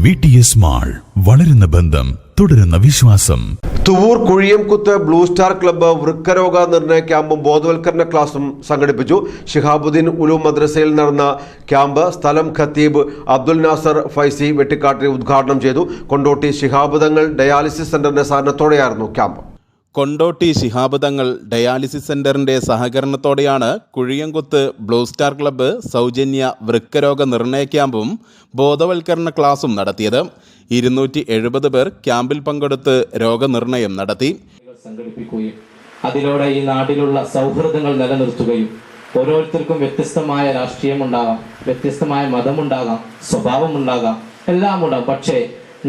VTS mall, വളരുന്ന ബന്ധം, തുടരുന്ന വിശ്വാസം. തുവൂർ കുഴിയംകുത്ത് ബ്ലൂ സ്റ്റാർ ക്ലബ്ബ് വൃക്കരോഗ നിർണയ ക്യാമ്പും ബോധവൽക്കരണ ക്ലാസും സംഘടിപ്പിച്ചു. ശിഹാബുദ്ദീൻ ഉലൂം മദ്രസയിൽ നടന്ന ക്യാമ്പ് സ്ഥലം ഖത്തീബ് അബ്ദുൽ നാസർ ഫൈസി വെട്ടിക്കാട്ടിൽ ഉദ്ഘാടനം ചെയ്തു. കൊണ്ടോട്ടി ശിഹാബ് തങ്ങൾ ഡയാലിസിസ് സെന്ററിന്റെ സഹകരണത്തോടെയായിരുന്നു ക്യാമ്പ്. കൊണ്ടോട്ടി ശിഹാബ് തങ്ങൾ ഡയാലിസിസ് സെന്ററിന്റെ സഹകരണത്തോടെയാണ് കുഴിയംകുത്ത് ബ്ലൂ സ്റ്റാർ ക്ലബ്ബ് സൗജന്യ വൃക്കരോഗ നിർണയ ക്യാമ്പും ബോധവൽക്കരണ ക്ലാസും നടത്തിയത്. 270 പേർ ക്യാമ്പിൽ പങ്കെടുത്ത് രോഗനിർണയം നടത്തി. സംഘടിപ്പിക്കുകയും അതിലൂടെ ഈ നാട്ടിലുള്ള സൗഹൃദങ്ങൾ നിലനിർത്തുകയും ഓരോരുത്തർക്കും വ്യത്യസ്തമായ രാഷ്ട്രീയമുണ്ടാകാം, വ്യത്യസ്തമായ മതമുണ്ടാകാം, സ്വഭാവമുണ്ടാകാം, എല്ലാം ഉണ്ടാകും. പക്ഷേ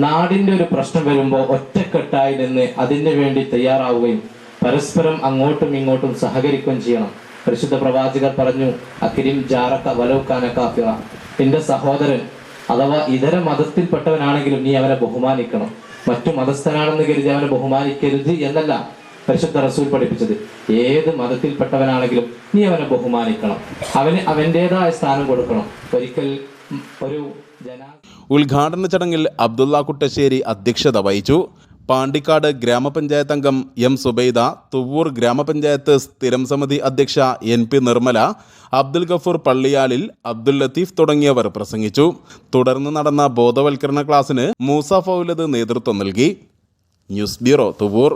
നാടിൻ്റെ ഒരു പ്രശ്നം വരുമ്പോൾ ഒറ്റക്കെട്ടായി നിന്ന് അതിനു വേണ്ടി തയ്യാറാവുകയും പരസ്പരം അങ്ങോട്ടും ഇങ്ങോട്ടും സഹകരിക്കുകയും ചെയ്യണം. പരിശുദ്ധ പ്രവാചകർ പറഞ്ഞു, അക്രിം ജാറക വലൗ കാന കാഫിറ, നിന്റെ സഹോദരൻ അഥവാ ഇതര മതത്തിൽപ്പെട്ടവനാണെങ്കിലും നീ അവനെ ബഹുമാനിക്കണം. മറ്റു മതസ്ഥനാണെന്ന് കരുതി അവനെ ബഹുമാനിക്കരുത് എന്നല്ല പരിശുദ്ധ റസൂൽ പഠിപ്പിച്ചത്. ഏത് മതത്തിൽപ്പെട്ടവനാണെങ്കിലും നീ അവനെ ബഹുമാനിക്കണം, അവന് അവൻ്റെതായ സ്ഥാനം കൊടുക്കണം. ഒരിക്കൽ ഒരു ഉദ്ഘാടന ചടങ്ങിൽ അബ്ദുള്ള കുട്ടശ്ശേരി അധ്യക്ഷത വഹിച്ചു. പാണ്ടിക്കാട് ഗ്രാമപഞ്ചായത്ത് അംഗം എം സുബൈദ, തുവൂർ ഗ്രാമപഞ്ചായത്ത് സ്ഥിരം സമിതി അധ്യക്ഷ NP നിർമ്മല, അബ്ദുൽ ഗഫൂർ പള്ളിയാലിൽ, അബ്ദുൽ ലത്തീഫ് തുടങ്ങിയവർ പ്രസംഗിച്ചു. തുടർന്ന് നടന്ന ബോധവൽക്കരണ ക്ലാസ്സിന് മൂസ ഫൗലദ് നേതൃത്വം നൽകി. News bureau, Thuvur.